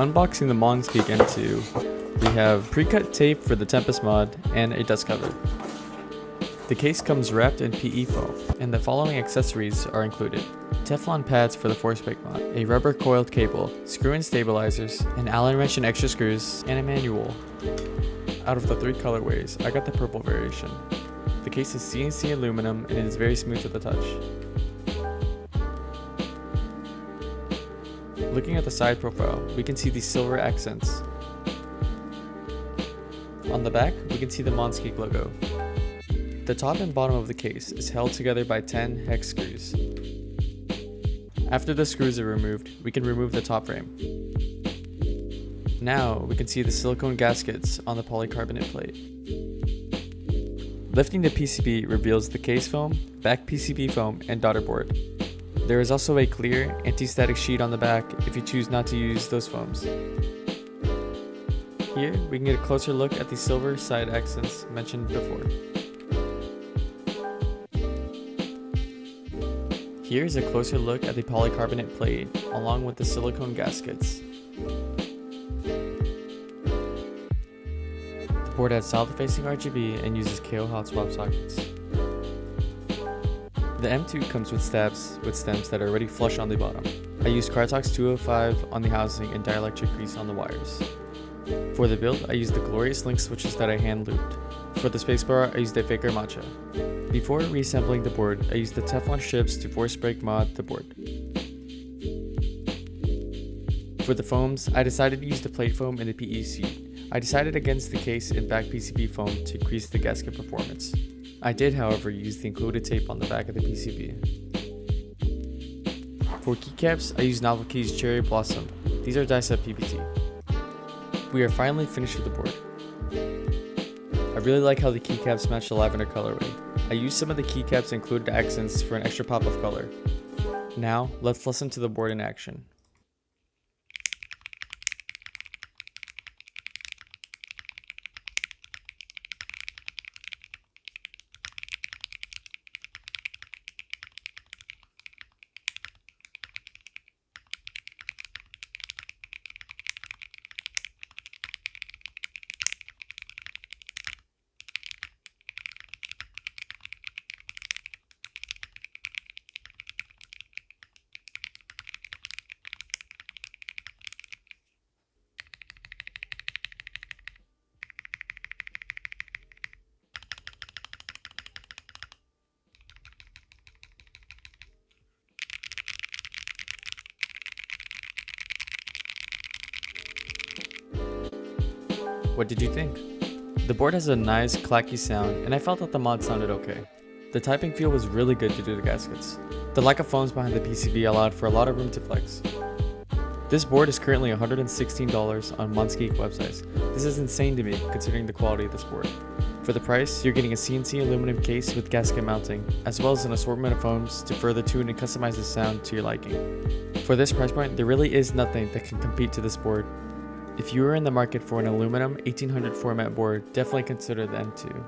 Unboxing the Monsgeek M2, we have pre-cut tape for the Tempest mod and a dust cover. The case comes wrapped in PE foam, and the following accessories are included. Teflon pads for the force brake mod, a rubber coiled cable, screw-in stabilizers, an Allen wrench and extra screws, and a manual. Out of the 3 colorways, I got the purple variation. The case is CNC aluminum and it is very smooth to the touch. Looking at the side profile, we can see the silver accents. On the back, we can see the Monsgeek logo. The top and bottom of the case is held together by 10 hex screws. After the screws are removed, we can remove the top frame. Now we can see the silicone gaskets on the polycarbonate plate. Lifting the PCB reveals the case foam, back PCB foam, and daughter board. There is also a clear anti-static sheet on the back if you choose not to use those foams. Here we can get a closer look at the silver side accents mentioned before. Here is a closer look at the polycarbonate plate along with the silicone gaskets. The board has south-facing RGB and uses KO hot swap sockets. The M2 comes with stabs with stems that are already flush on the bottom. I used Cartox 205 on the housing and dielectric grease on the wires. For the build, I used the glorious link switches that I hand looped. For the spacebar, I used a Faker Matcha. Before reassembling the board, I used the Teflon strips to force brake mod the board. For the foams, I decided to use the plate foam and the PE sheet. I decided against the case and back PCB foam to increase the gasket performance. I did, however, use the included tape on the back of the PCB. For keycaps, I used Novel Keys Cherry Blossom. These are die set PBT. We are finally finished with the board. I really like how the keycaps match the lavender colorway. I used some of the keycaps included accents for an extra pop of color. Now, let's listen to the board in action. What did you think? The board has a nice clacky sound and I felt that the mod sounded okay. The typing feel was really good due to the gaskets. The lack of foams behind the PCB allowed for a lot of room to flex. This board is currently $116 on Monsgeek websites. This is insane to me considering the quality of this board. For the price, you're getting a CNC aluminum case with gasket mounting, as well as an assortment of foams to further tune and customize the sound to your liking. For this price point, there really is nothing that can compete to this board. If you are in the market for an aluminum 1800 format board, definitely consider the M2.